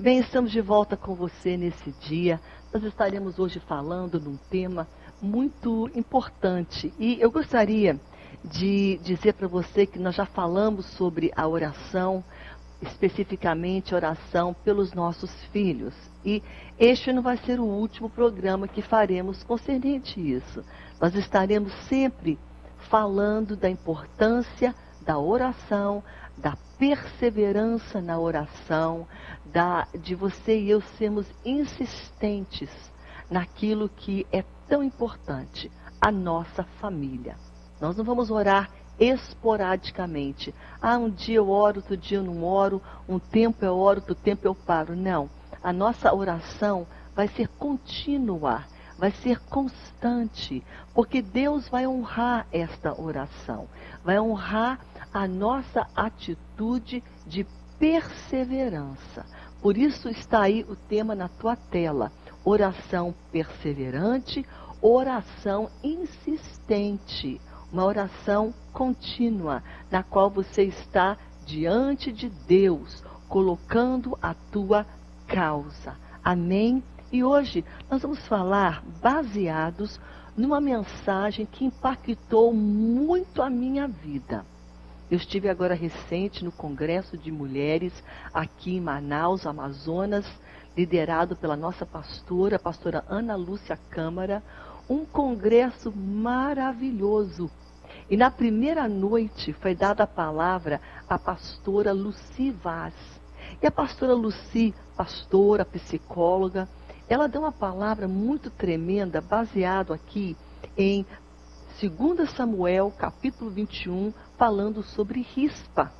Bem, estamos de volta com você nesse dia. Nós estaremos hoje falando num tema muito importante. E eu gostaria de dizer para você que nós já falamos sobre a oração, especificamente oração pelos nossos filhos. E este não vai ser o último programa que faremos concernente isso. Nós estaremos sempre falando da importância da oração, da perseverança na oração, de você e eu sermos insistentes naquilo que é tão importante, a nossa família. Nós não vamos orar esporadicamente. Um dia eu oro, outro dia eu não oro, um tempo eu oro, outro tempo eu paro. Não. A nossa oração vai ser contínua, vai ser constante, porque Deus vai honrar esta oração, vai honrar a nossa atitude de perseverança. Por isso está aí o tema na tua tela: oração perseverante, oração insistente, uma oração contínua, na qual você está diante de Deus, colocando a tua causa. Amém? E hoje nós vamos falar baseados numa mensagem que impactou muito a minha vida. Eu estive agora recente no Congresso de Mulheres aqui em Manaus, Amazonas, liderado pela nossa pastora, a pastora Ana Lúcia Câmara, um congresso maravilhoso. E na primeira noite foi dada a palavra à pastora Lucy Vaz. E a pastora Lucy, pastora, psicóloga, ela deu uma palavra muito tremenda, baseado aqui em 2 Samuel, capítulo 21, falando sobre Rispa.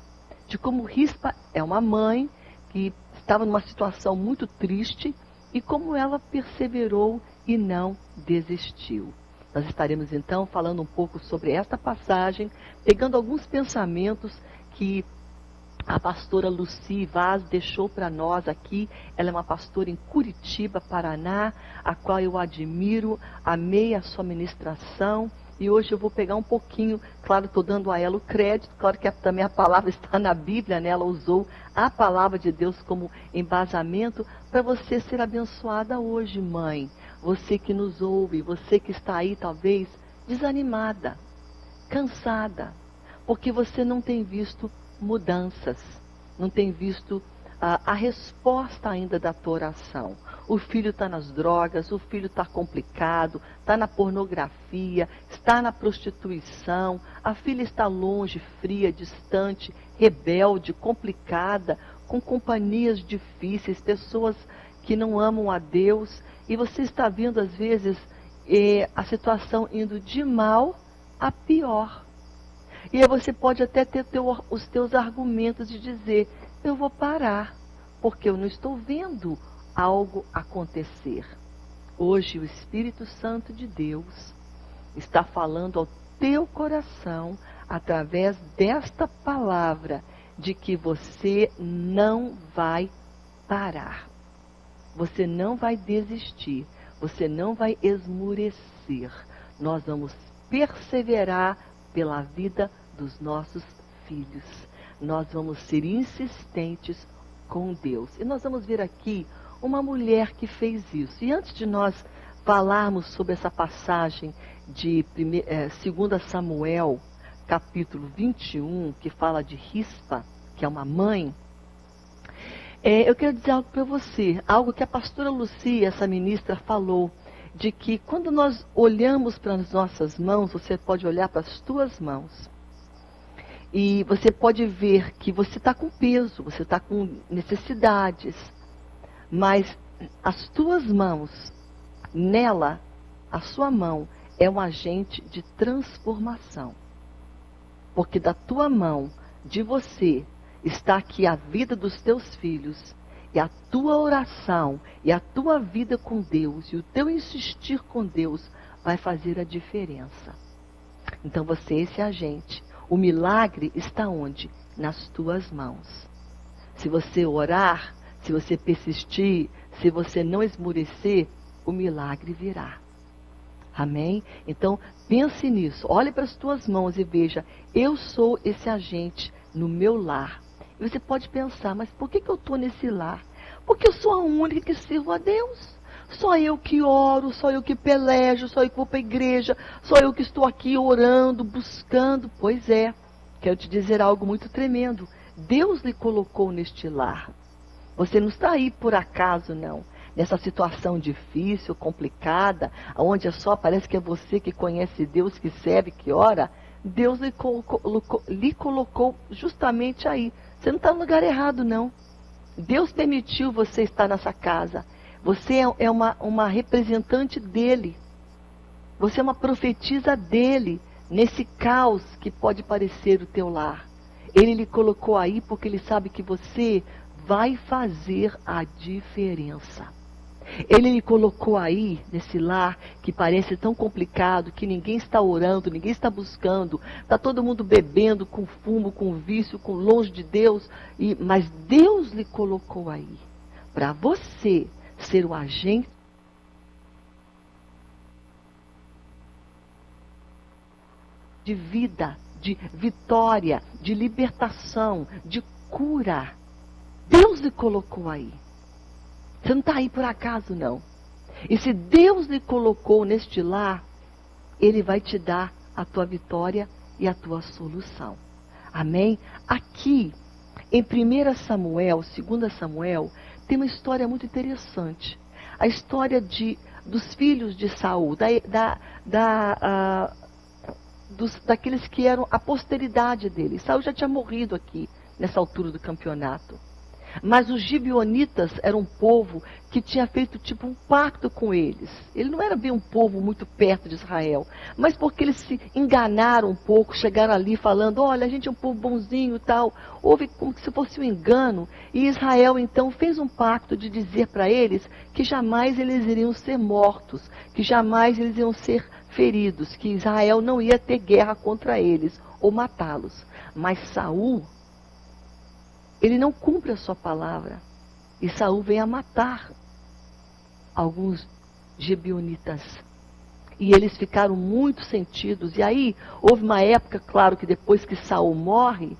De como Rispa é uma mãe que estava numa situação muito triste e como ela perseverou e não desistiu. Nós estaremos então falando um pouco sobre esta passagem, pegando alguns pensamentos que a pastora Lucy Vaz deixou para nós aqui. Ela é uma pastora em Curitiba, Paraná, a qual eu admiro, amei a sua ministração. E hoje eu vou pegar um pouquinho, claro, estou dando a ela o crédito, claro que também a palavra está na Bíblia, né? Ela usou a palavra de Deus como embasamento para você ser abençoada hoje, mãe. Você que nos ouve, você que está aí talvez desanimada, cansada, porque você não tem visto mudanças, não tem visto a resposta ainda da tua oração. O filho está nas drogas, o filho está complicado, está na pornografia, está na prostituição, a filha está longe, fria, distante, rebelde, complicada, com companhias difíceis, pessoas que não amam a Deus, e você está vendo às vezes a situação indo de mal a pior. E aí você pode até ter os teus argumentos de dizer: eu vou parar, porque eu não estou vendo algo acontecer. Hoje o Espírito Santo de Deus está falando ao teu coração, através desta palavra, de que você não vai parar. Você não vai desistir, você não vai esmurecer. Nós vamos perseverar pela vida dos nossos filhos. Nós vamos ser insistentes com Deus. E nós vamos ver aqui uma mulher que fez isso. E antes de nós falarmos sobre essa passagem de 2 Samuel, capítulo 21, que fala de Rispa, que é uma mãe, eu quero dizer algo para você, algo que a pastora Lucy, essa ministra, falou, de que quando nós olhamos para as nossas mãos, você pode olhar para as tuas mãos, e você pode ver que você está com peso, você está com necessidades, mas as tuas mãos, nela, a sua mão é um agente de transformação. Porque da tua mão, de você, está aqui a vida dos teus filhos, e a tua oração, e a tua vida com Deus, e o teu insistir com Deus, vai fazer a diferença. Então você é esse agente. O milagre está onde? Nas tuas mãos. Se você orar, se você persistir, se você não esmurecer, o milagre virá. Amém? Então, pense nisso. Olhe para as tuas mãos e veja: eu sou esse agente no meu lar. E você pode pensar: mas por que eu estou nesse lar? Porque eu sou a única que sirvo a Deus. Só eu que oro, só eu que pelejo, só eu que vou para a igreja, só eu que estou aqui orando, buscando. Pois é, quero te dizer algo muito tremendo. Deus lhe colocou neste lar. Você não está aí por acaso, não. Nessa situação difícil, complicada, onde só parece que é você que conhece Deus, que serve, que ora. Deus lhe colocou justamente aí. Você não está no lugar errado, não. Deus permitiu você estar nessa casa. Você é uma representante dele. Você é uma profetisa dele, nesse caos que pode parecer o teu lar. Ele lhe colocou aí porque ele sabe que você vai fazer a diferença. Ele lhe colocou aí, nesse lar, que parece tão complicado, que ninguém está orando, ninguém está buscando, está todo mundo bebendo, com fumo, com vício, com longe de Deus, mas Deus lhe colocou aí, para você ser o agente de vida, de vitória, de libertação, de cura. Deus lhe colocou aí. Você não está aí por acaso, não. E se Deus lhe colocou neste lar, Ele vai te dar a tua vitória e a tua solução. Amém? Aqui, em 1 Samuel, 2 Samuel, tem uma história muito interessante. A história dos filhos de Saul, daqueles que eram a posteridade dele. Saul já tinha morrido aqui, nessa altura do campeonato. Mas os gibeonitas eram um povo que tinha feito tipo um pacto com eles. Ele não era bem um povo muito perto de Israel, mas porque eles se enganaram um pouco, chegaram ali falando, olha, a gente é um povo bonzinho e tal. Houve como se fosse um engano. E Israel então fez um pacto de dizer para eles que jamais eles iriam ser mortos, que jamais eles iam ser feridos, que Israel não ia ter guerra contra eles ou matá-los. Mas Saul, ele não cumpre a sua palavra. E Saul vem a matar alguns gibeonitas. E eles ficaram muito sentidos. E aí, houve uma época, claro, que depois que Saul morre,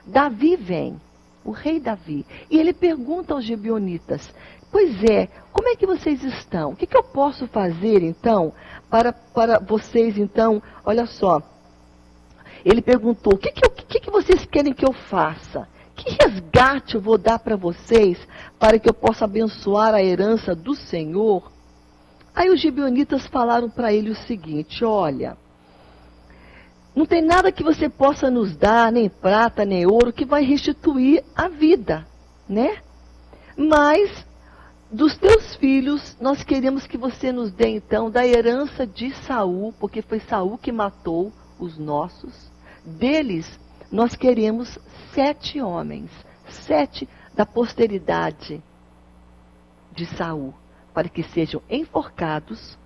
Davi vem, o rei Davi. E ele pergunta aos gibeonitas, pois é, como é que vocês estão? O que eu posso fazer, então, para vocês, então, olha só. Ele perguntou, o que vocês querem que eu faça? Que resgate eu vou dar para vocês para que eu possa abençoar a herança do Senhor? Aí os gibeonitas falaram para ele o seguinte, olha, não tem nada que você possa nos dar, nem prata, nem ouro, que vai restituir a vida, né? Mas dos teus filhos, nós queremos que você nos dê então da herança de Saul, porque foi Saul que matou os nossos. Deles, nós queremos 7 homens, 7 da posteridade de Saul, para que sejam enforcados,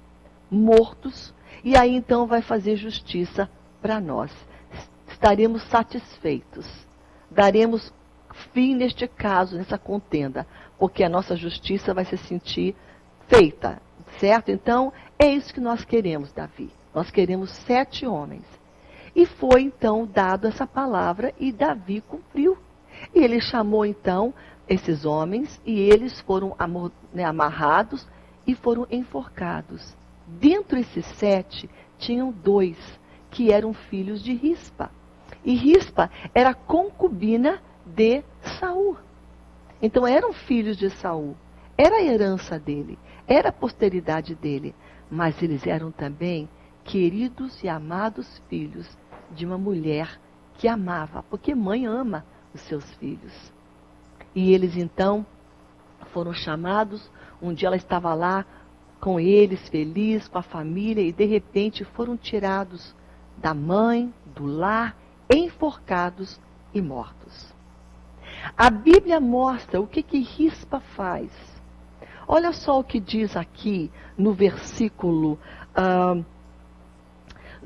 mortos, e aí então vai fazer justiça para nós. Estaremos satisfeitos. Daremos fim neste caso, nessa contenda, porque a nossa justiça vai se sentir feita, certo? Então, é isso que nós queremos, Davi. Nós queremos 7 homens. E foi então dado essa palavra e Davi cumpriu. E ele chamou então esses homens e eles foram amarrados e foram enforcados. Dentro desses 7 tinham 2 que eram filhos de Rispa. E Rispa era concubina de Saul. Então eram filhos de Saul. Era a herança dele, era a posteridade dele. Mas eles eram também queridos e amados filhos de uma mulher que amava, porque mãe ama os seus filhos. E eles então foram chamados, um dia ela estava lá com eles, feliz, com a família, e de repente foram tirados da mãe, do lar, enforcados e mortos. A Bíblia mostra o que Rispa faz. Olha só o que diz aqui no versículo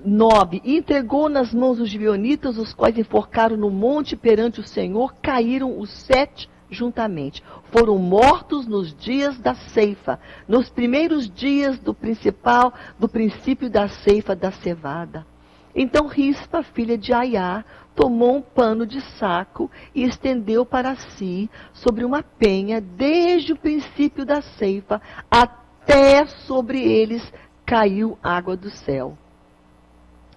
9, e entregou nas mãos dos gibeonitas, os quais enforcaram no monte perante o Senhor, caíram os 7 juntamente. Foram mortos nos dias da ceifa, nos primeiros dias do princípio da ceifa da cevada. Então Rispa, filha de Aiá, tomou um pano de saco e estendeu para si sobre uma penha, desde o princípio da ceifa, até sobre eles caiu água do céu.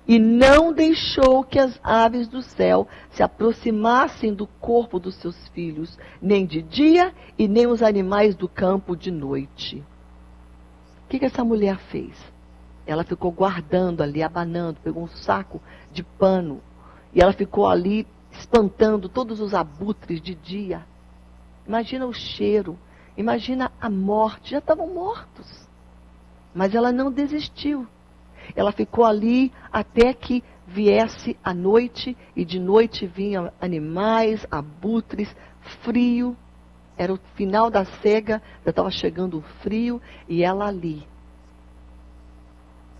E não deixou que as aves do céu se aproximassem do corpo dos seus filhos, nem de dia e nem os animais do campo de noite. O que essa mulher fez? Ela ficou guardando ali, abanando, pegou um saco de pano e ela ficou ali espantando todos os abutres de dia. Imagina o cheiro, imagina a morte, já estavam mortos. Mas ela não desistiu. Ela ficou ali até que viesse a noite, e de noite vinham animais, abutres, frio. Era o final da cega, já estava chegando o frio, e ela ali,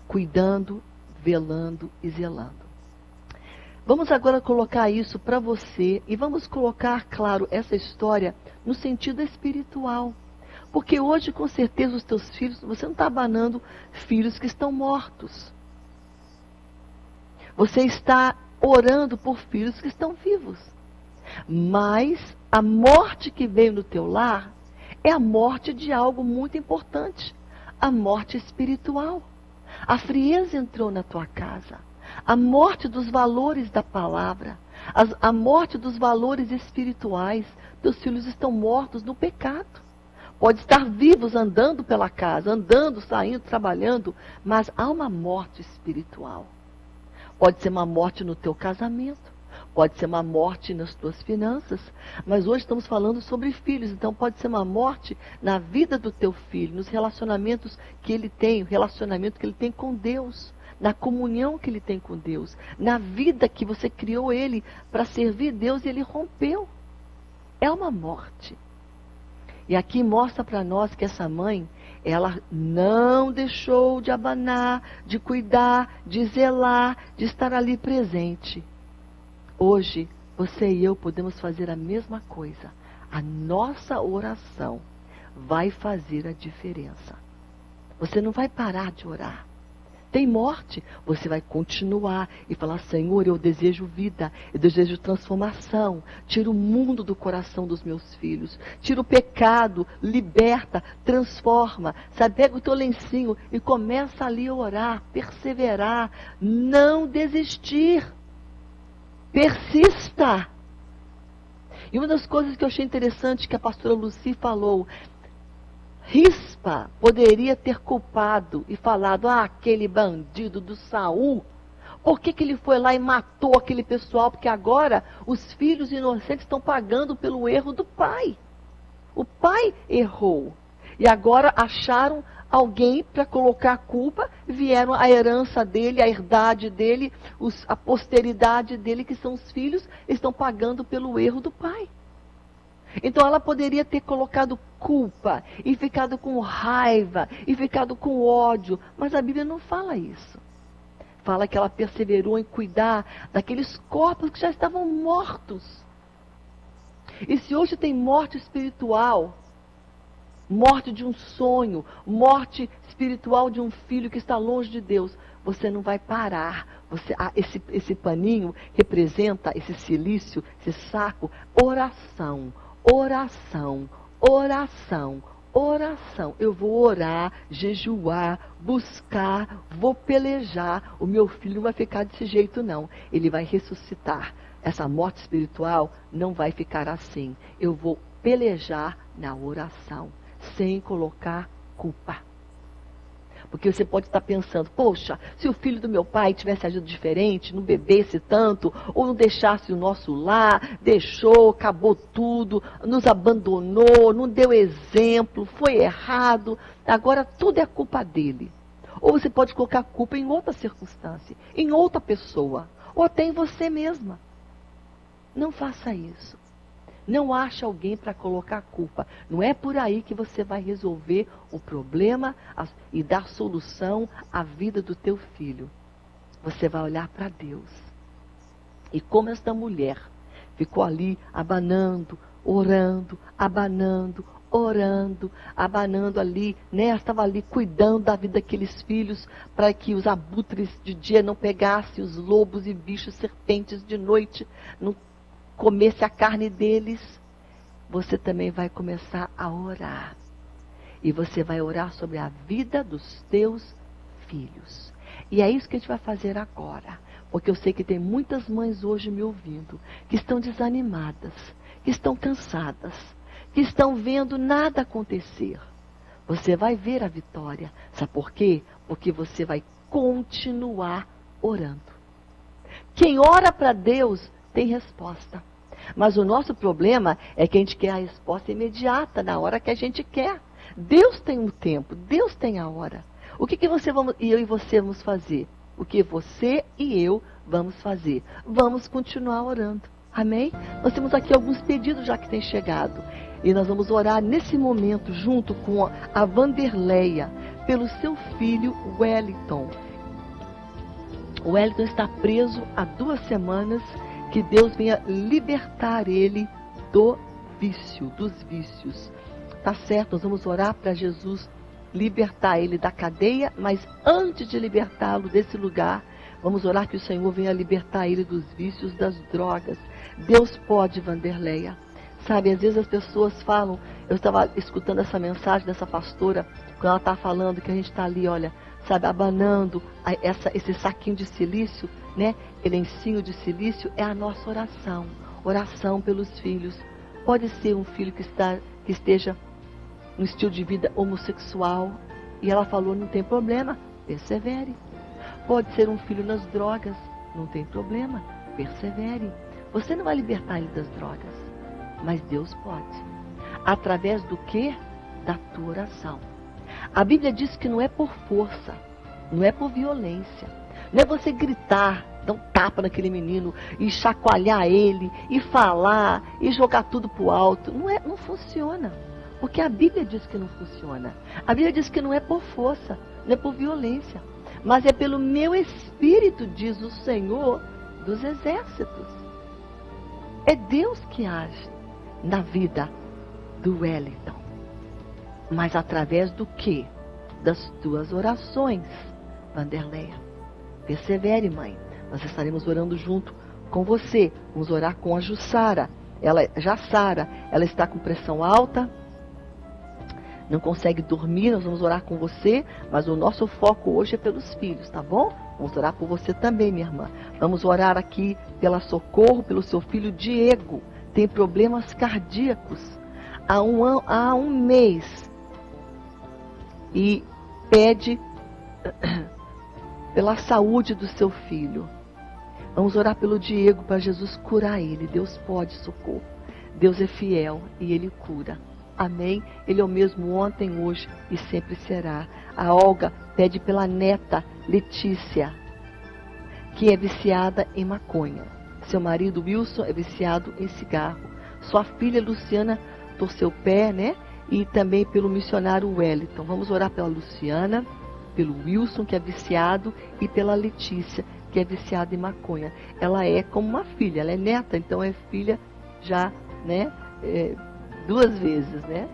cuidando, velando e zelando. Vamos agora colocar isso para você, e vamos colocar, claro, essa história no sentido espiritual. Porque hoje, com certeza, os teus filhos, você não está abanando filhos que estão mortos. Você está orando por filhos que estão vivos. Mas a morte que veio no teu lar é a morte de algo muito importante. A morte espiritual. A frieza entrou na tua casa. A morte dos valores da palavra. A morte dos valores espirituais. Teus filhos estão mortos no pecado. Pode estar vivos andando pela casa, andando, saindo, trabalhando, mas há uma morte espiritual. Pode ser uma morte no teu casamento, pode ser uma morte nas tuas finanças, mas hoje estamos falando sobre filhos, então pode ser uma morte na vida do teu filho, nos relacionamentos que ele tem, o relacionamento que ele tem com Deus, na comunhão que ele tem com Deus, na vida que você criou ele para servir Deus e ele rompeu. É uma morte. E aqui mostra para nós que essa mãe, ela não deixou de abanar, de cuidar, de zelar, de estar ali presente. Hoje, você e eu podemos fazer a mesma coisa. A nossa oração vai fazer a diferença. Você não vai parar de orar. Tem morte, você vai continuar e falar: Senhor, eu desejo vida, eu desejo transformação, tira o mundo do coração dos meus filhos, tira o pecado, liberta, transforma, sabe, pega o teu lencinho e começa ali a orar, perseverar, não desistir, persista. E uma das coisas que eu achei interessante que a pastora Lucy falou, Rispa poderia ter culpado e falado: aquele bandido do Saul, por que ele foi lá e matou aquele pessoal? Porque agora os filhos inocentes estão pagando pelo erro do pai. O pai errou. E agora acharam alguém para colocar a culpa, vieram a herança dele, a herdade dele, a posteridade dele, que são os filhos, estão pagando pelo erro do pai. Então ela poderia ter colocado culpa e ficado com raiva e ficado com ódio, mas a Bíblia não fala isso. Fala que ela perseverou em cuidar daqueles corpos que já estavam mortos. E se hoje tem morte espiritual, morte de um sonho, morte espiritual de um filho que está longe de Deus, você não vai parar. Esse paninho representa, esse cilício, esse saco, oração. Oração, oração, oração. Eu vou orar, jejuar, buscar, vou pelejar. O meu filho não vai ficar desse jeito, não. Ele vai ressuscitar. Essa morte espiritual não vai ficar assim. Eu vou pelejar na oração, sem colocar culpa. Porque você pode estar pensando: poxa, se o filho do meu pai tivesse agido diferente, não bebesse tanto, ou não deixasse o nosso lar, deixou, acabou tudo, nos abandonou, não deu exemplo, foi errado, agora tudo é culpa dele. Ou você pode colocar a culpa em outra circunstância, em outra pessoa, ou até em você mesma. Não faça isso. Não ache alguém para colocar a culpa. Não é por aí que você vai resolver o problema e dar solução à vida do teu filho. Você vai olhar para Deus. E como esta mulher ficou ali abanando, orando, abanando, orando, abanando ali, né? Estava ali cuidando da vida daqueles filhos, para que os abutres de dia não pegassem os lobos e bichos, serpentes de noite, não comesse a carne deles. Você também vai começar a orar. E você vai orar sobre a vida dos teus filhos. E é isso que a gente vai fazer agora. Porque eu sei que tem muitas mães hoje me ouvindo, que estão desanimadas, que estão cansadas, que estão vendo nada acontecer. Você vai ver a vitória. Sabe por quê? Porque você vai continuar orando. Quem ora para Deus tem resposta. Mas o nosso problema é que a gente quer a resposta imediata, na hora que a gente quer. Deus tem um tempo, Deus tem a hora. O que eu e você vamos fazer? O que você e eu vamos fazer? Vamos continuar orando. Amém? Nós temos aqui alguns pedidos já que têm chegado. E nós vamos orar nesse momento junto com a Vanderleia, pelo seu filho Wellington. O Wellington está preso há 2 semanas. Que Deus venha libertar ele do vício, dos vícios. Tá certo, nós vamos orar para Jesus libertar ele da cadeia, mas antes de libertá-lo desse lugar, vamos orar que o Senhor venha libertar ele dos vícios, das drogas. Deus pode, Vanderleia. Sabe, às vezes as pessoas falam, eu estava escutando essa mensagem dessa pastora, quando ela está falando que a gente está ali, olha, sabe, abanando esse saquinho de silício, né? Lencinho de silício é a nossa oração. Oração pelos filhos. Pode ser um filho que esteja no estilo de vida homossexual. E ela falou, não tem problema, persevere. Pode ser um filho nas drogas, não tem problema, persevere. Você não vai libertar ele das drogas, mas Deus pode. Através do quê? Da tua oração. A Bíblia diz que não é por força, não é por violência. Não é você gritar, dar um tapa naquele menino e chacoalhar ele, e falar, e jogar tudo pro alto. Não funciona. Porque a Bíblia diz que não funciona. A Bíblia diz que não é por força, não é por violência, mas é pelo meu espírito, diz o Senhor dos exércitos. É Deus que age na vida do Wellington. Mas através do quê? Das tuas orações, Vanderleia. Persevere, mãe. Nós estaremos orando junto com você. Vamos orar com a Jussara. Ela está com pressão alta, não consegue dormir, nós vamos orar com você, mas o nosso foco hoje é pelos filhos, tá bom? Vamos orar por você também, minha irmã. Vamos orar aqui pela Socorro, pelo seu filho Diego. Tem problemas cardíacos há um mês. E pede pela saúde do seu filho. Vamos orar pelo Diego para Jesus curar ele. Deus pode, Socorro. Deus é fiel e Ele cura. Amém? Ele é o mesmo ontem, hoje e sempre será. A Olga pede pela neta Letícia, que é viciada em maconha. Seu marido Wilson é viciado em cigarro. Sua filha Luciana torceu o pé, né? E também pelo missionário Wellington. Vamos orar pela Luciana, pelo Wilson, que é viciado, e pela Letícia, que é viciada em maconha. Ela é como uma filha, ela é neta, então é filha já, né? 2 vezes, né?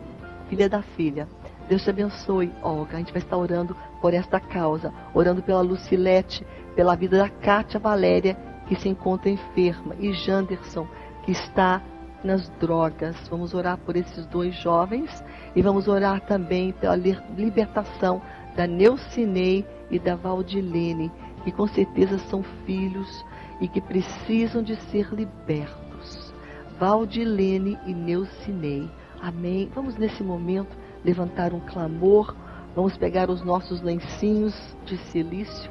Filha da filha. Deus te abençoe, Olga. A gente vai estar orando por esta causa, orando pela Lucilete, pela vida da Cátia Valéria, que se encontra enferma, e Janderson, que está nas drogas. Vamos orar por esses 2 jovens e vamos orar também pela libertação da Neucinei e da Valdilene, que com certeza são filhos e que precisam de ser libertos. Valdilene e Neucinei. Amém. Vamos nesse momento levantar um clamor. Vamos pegar os nossos lencinhos de silício,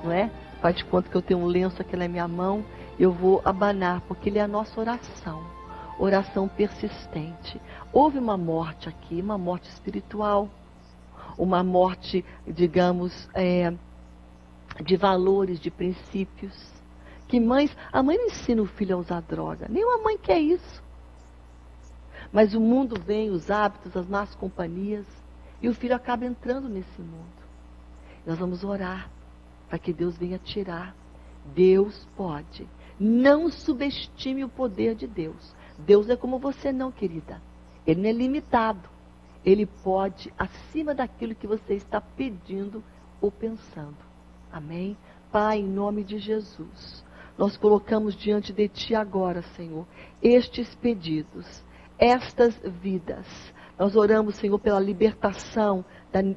não é? Faz de conta que eu tenho um lenço aqui na minha mão. Eu vou abanar, porque ele é a nossa oração. Oração persistente. Houve uma morte aqui, uma morte espiritual. Uma morte, digamos, de valores, de princípios. Que a mãe não ensina o filho a usar droga. Nenhuma mãe quer isso. Mas o mundo vem, os hábitos, as más companhias, e o filho acaba entrando nesse mundo. Nós vamos orar para que Deus venha tirar. Deus pode. Não subestime o poder de Deus. Deus é como você não, querida. Ele não é limitado. Ele pode acima daquilo que você está pedindo ou pensando. Amém? Pai, em nome de Jesus, nós colocamos diante de Ti agora, Senhor, estes pedidos, estas vidas. Nós oramos, Senhor, pela libertação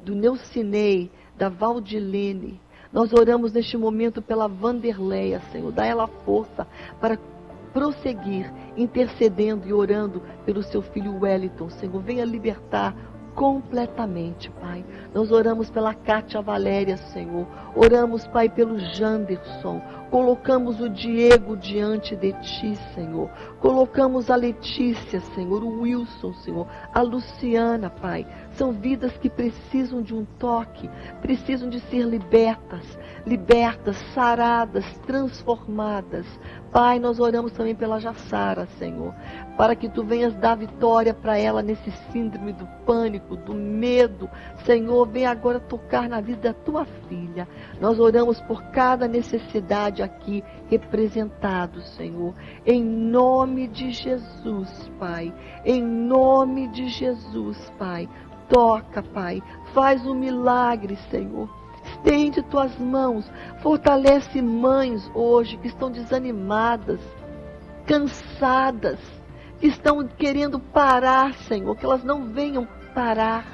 do Neucinei, da Valdilene. Nós oramos neste momento pela Vanderleia, Senhor. Dá ela força para prosseguir, intercedendo e orando pelo seu filho Wellington. Senhor, venha libertar completamente, Pai. Nós oramos pela Cátia Valéria, Senhor. Oramos, Pai, pelo Janderson. Colocamos o Diego diante de Ti, Senhor. Colocamos a Letícia, Senhor, o Wilson, Senhor, a Luciana, Pai. São vidas que precisam de um toque, precisam de ser libertas, saradas, transformadas. Pai, nós oramos também pela Jassara, Senhor, para que Tu venhas dar vitória para ela nesse síndrome do pânico, do medo. Senhor, vem agora tocar na vida da Tua filha. Nós oramos por cada necessidade aqui representado, Senhor, em nome de Jesus, Pai, em nome de Jesus, Pai. Toca, Pai, faz um milagre, Senhor. Estende Tuas mãos, fortalece mães hoje que estão desanimadas, cansadas, que estão querendo parar, Senhor, que elas não venham parar,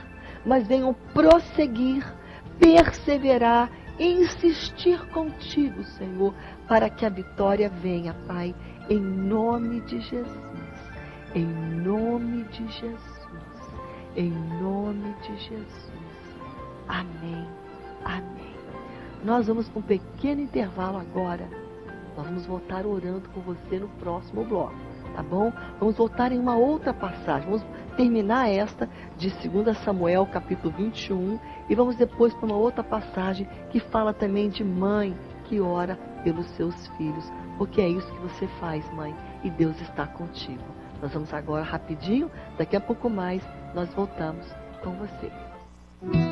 mas venham prosseguir, perseverar, insistir contigo, Senhor, para que a vitória venha, Pai, em nome de Jesus, em nome de Jesus, em nome de Jesus. Amém. Amém. Nós vamos para um pequeno intervalo agora. Nós vamos voltar orando com você no próximo bloco, tá bom? Vamos voltar em uma outra passagem. Vamos terminar esta de 2 Samuel, capítulo 21, e vamos depois para uma outra passagem que fala também de mãe que ora pelos seus filhos, porque é isso que você faz, mãe, e Deus está contigo. Nós vamos agora rapidinho, daqui a pouco mais nós voltamos com você.